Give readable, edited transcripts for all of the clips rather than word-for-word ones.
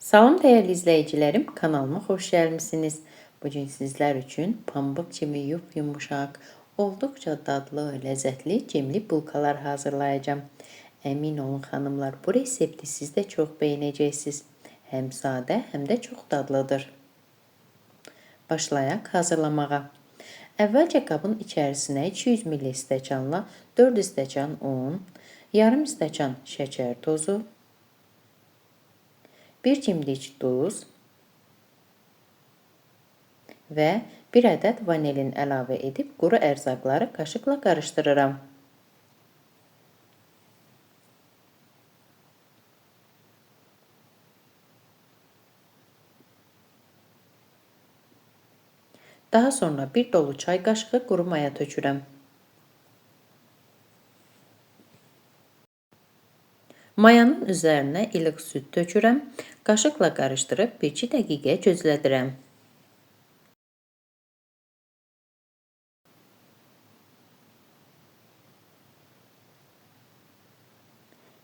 Salam değerli izleyicilerim, kanalıma hoş gelmişsiniz. Bugün sizler için pamuk kimi yumuşak, oldukça dadlı, lezzetli cimli bulkalar hazırlayacağım. Emin olun hanımlar, bu resepti siz de çok beğeneceksiniz. Hem sade hem de çok dadlıdır. Başlayak hazırlamağa. Əvvəlcə qabın içərisinə 200 ml stəkanla 4 stəkan un, yarım stəkan şəkər tozu, 1 cimdik duz və 1 ədəd vanilin əlavə edib quru ərzaqları qaşıqla qarışdırıram. Daha sonra 1 dolu çay qaşığı quru maya tökürəm. Mayanın üzərinə ilıq süd tökürəm, qaşıqla qarışdırıb 1-2 dəqiqə gözlədirəm.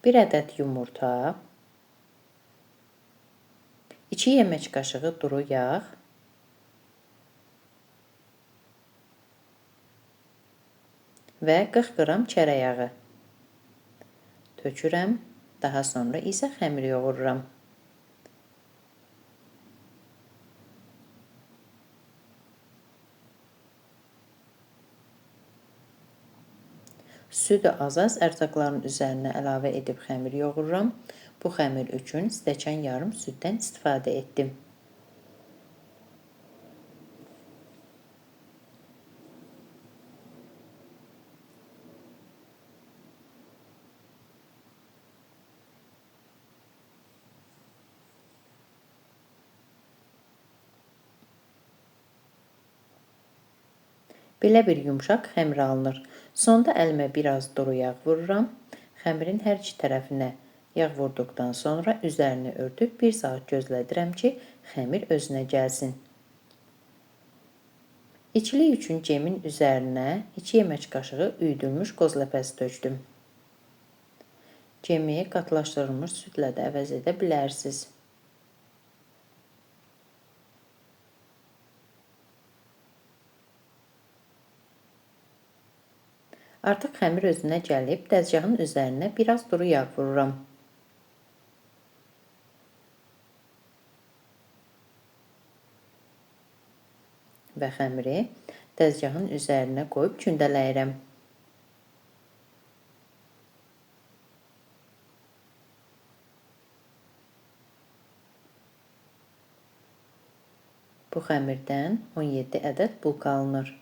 1 ədəd yumurta, 2 yemək qaşığı duru yağ, və 40 qram çərə yağı tökürəm. Daha sonra isə xəmir yoğururam. Südü az-az ərzaqların üzərinə əlavə edib xəmir yoğururam. Bu xəmir üçün stəkan yarım süddən istifadə etdim. Belə bir yumşaq xəmir alınır. Sonda əlimə biraz duru yağ vururam. Xəmirin hər iki tərəfinə yağ vurduqdan sonra üzərini örtüb 1 saat gözlədirəm ki, xəmir özünə gəlsin. İçilik üçün cemin üzərinə 2 yemək qaşığı üyüdülmüş qoz ləpəsi tökdüm. Cemi qatlaşdırılmış südlə də əvəz edə bilərsiniz. Artıq xəmir özünə gəlib, dəzgahın üzərinə biraz duru yağ vururam. Və xəmiri dəzgahın üzərinə qoyub kündələyirəm. Bu xəmirdən 17 ədəd bulka alınır.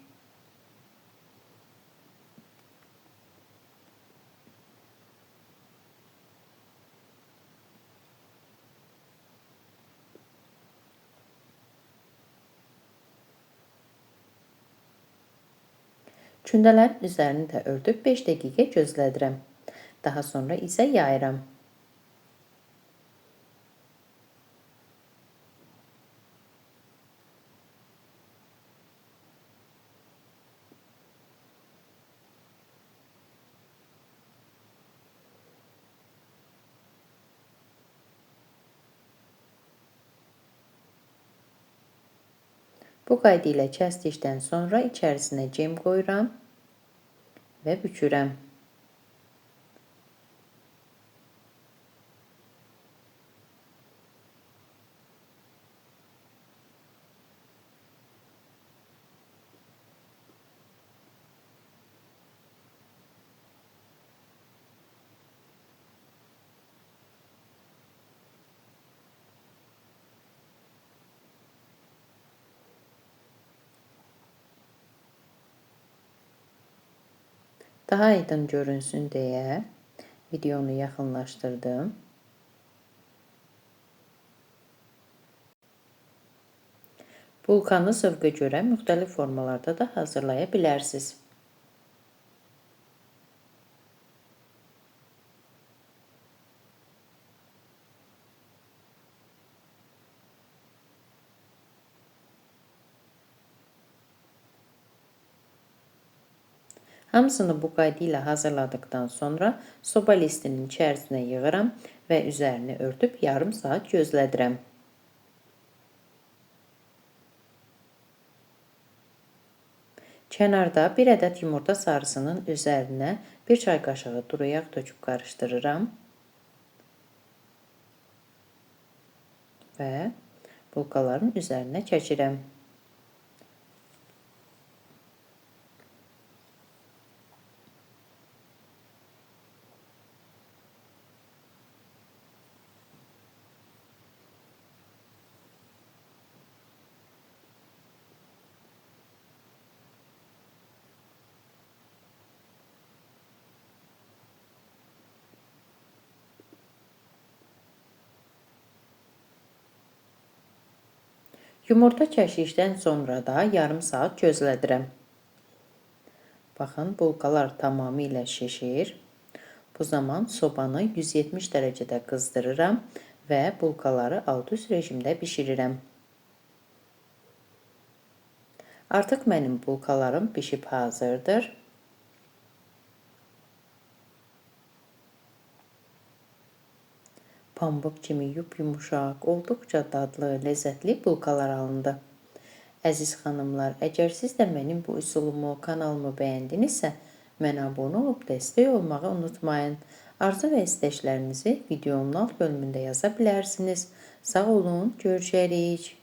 Kündələrin üzərini də örtüb 5 dəqiqə gözlədirəm. Daha sonra isə yayıram. Bu qayda ilə kəsdikdən sonra içərisinə cem qoyuram və bükürəm. Daha aydın görünsün deyə videonu yaxınlaşdırdım. Bulkanı zövqə görə müxtəlif formalarda da hazırlaya bilərsiniz. Hamısını bu qayda ilə hazırladıqdan sonra soba listinin içərisinə yığıram və üzərini örtüb yarım saat gözlədirəm. Kənarda 1 ədəd yumurta sarısının üzərinə 1 çay qaşığı duru yağ töküb qarışdırıram və bulkaların üzərinə çəkirəm. Yumurta çəkdikdən sonra da yarım saat gözlədirəm. Baxın, bulkalar tamamilə şişir. Bu zaman sobanı 170 dərəcədə qızdırıram və bulkaları alt-üst rejimdə bişirirəm. Artıq mənim bulkalarım bişib hazırdır. Pambıq kimi yumuşaq, olduqca dadlı, ləzzətli bulkalar alındı. Əziz xanımlar, əgər siz də mənim bu üsulumu, kanalımı bəyəndinizsə, mənə abunə olub dəstək olmağı unutmayın. Arzu və istəklərinizi videonun alt bölümündə yaza bilərsiniz. Sağ olun, görüşərik.